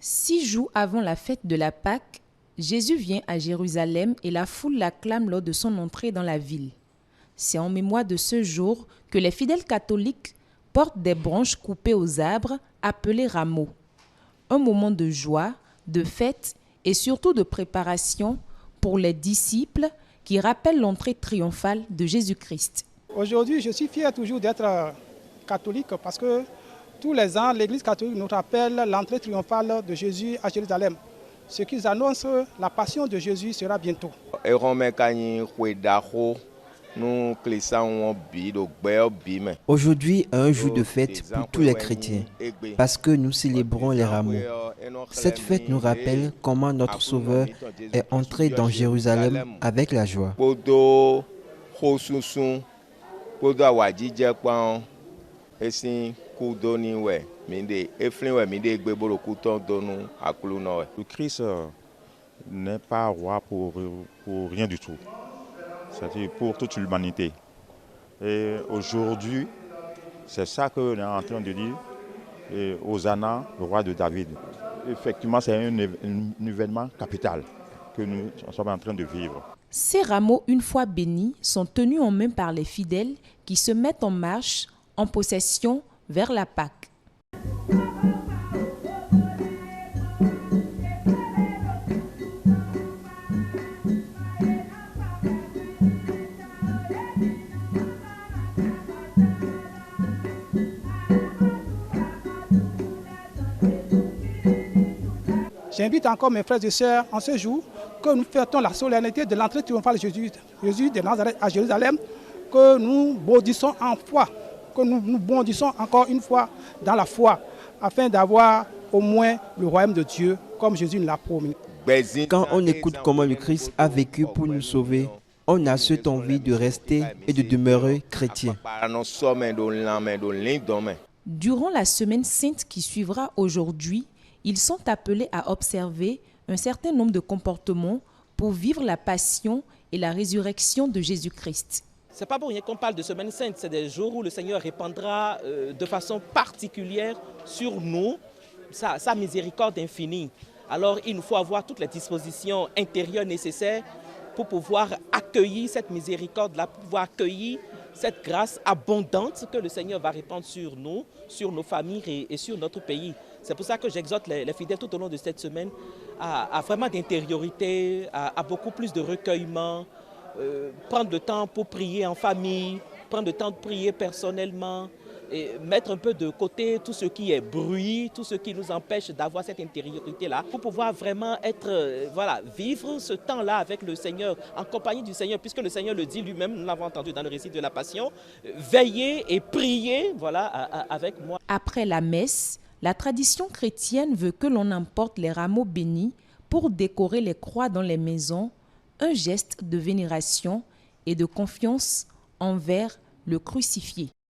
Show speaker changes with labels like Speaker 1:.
Speaker 1: 6 jours avant la fête de la Pâque, Jésus vient à Jérusalem et la foule l'acclame lors de son entrée dans la ville. C'est en mémoire de ce jour que les fidèles catholiques portent des branches coupées aux arbres appelées rameaux. Un moment de joie, de fête et surtout de préparation pour les disciples qui rappellent l'entrée triomphale de Jésus-Christ.
Speaker 2: Aujourd'hui, je suis fier toujours d'être catholique parce que tous les ans, l'Église catholique nous rappelle l'entrée triomphale de Jésus à Jérusalem. Ce qu'ils annoncent, la passion de Jésus sera bientôt.
Speaker 3: Aujourd'hui est un jour de fête pour tous les chrétiens, parce que nous célébrons les rameaux. Cette fête nous rappelle comment notre Sauveur est entré dans Jérusalem avec la joie.
Speaker 4: Le Christ n'est pas roi pour rien du tout, c'est-à-dire pour toute l'humanité. Et aujourd'hui, c'est ça qu'on est en train de dire, et Hosanna, le roi de David. Effectivement, c'est un événement capital que nous sommes en train de vivre.
Speaker 1: Ces rameaux, une fois bénis, sont tenus en main par les fidèles qui se mettent en marche, en procession vers la Pâque.
Speaker 2: J'invite encore mes frères et sœurs en ce jour que nous fêtons la solennité de l'entrée triomphale de Jésus de Nazareth à Jérusalem, que nous bondissons en foi, que nous bondissons encore une fois dans la foi, afin d'avoir au moins le royaume de Dieu, comme Jésus nous l'a promis.
Speaker 3: Quand on écoute comment le Christ a vécu pour nous sauver, on a cette envie de rester et de demeurer chrétien.
Speaker 1: Durant la semaine sainte qui suivra aujourd'hui, ils sont appelés à observer un certain nombre de comportements pour vivre la passion et la résurrection de Jésus-Christ.
Speaker 5: Ce n'est pas pour rien qu'on parle de semaine sainte, c'est des jours où le Seigneur répandra de façon particulière sur nous sa miséricorde infinie. Alors il nous faut avoir toutes les dispositions intérieures nécessaires pour pouvoir accueillir cette miséricorde-là, pour pouvoir accueillir cette grâce abondante que le Seigneur va répandre sur nous, sur nos familles et sur notre pays. C'est pour ça que j'exhorte les fidèles tout au long de cette semaine à vraiment d'intériorité, à beaucoup plus de recueillement, prendre le temps pour prier en famille, prendre le temps de prier personnellement, et mettre un peu de côté tout ce qui est bruit, tout ce qui nous empêche d'avoir cette intériorité-là, pour pouvoir vraiment vivre ce temps-là avec le Seigneur, en compagnie du Seigneur, puisque le Seigneur le dit lui-même, nous l'avons entendu dans le récit de la Passion, veillez et priez avec moi.
Speaker 1: Après la messe, la tradition chrétienne veut que l'on emporte les rameaux bénis pour décorer les croix dans les maisons, un geste de vénération et de confiance envers le crucifié.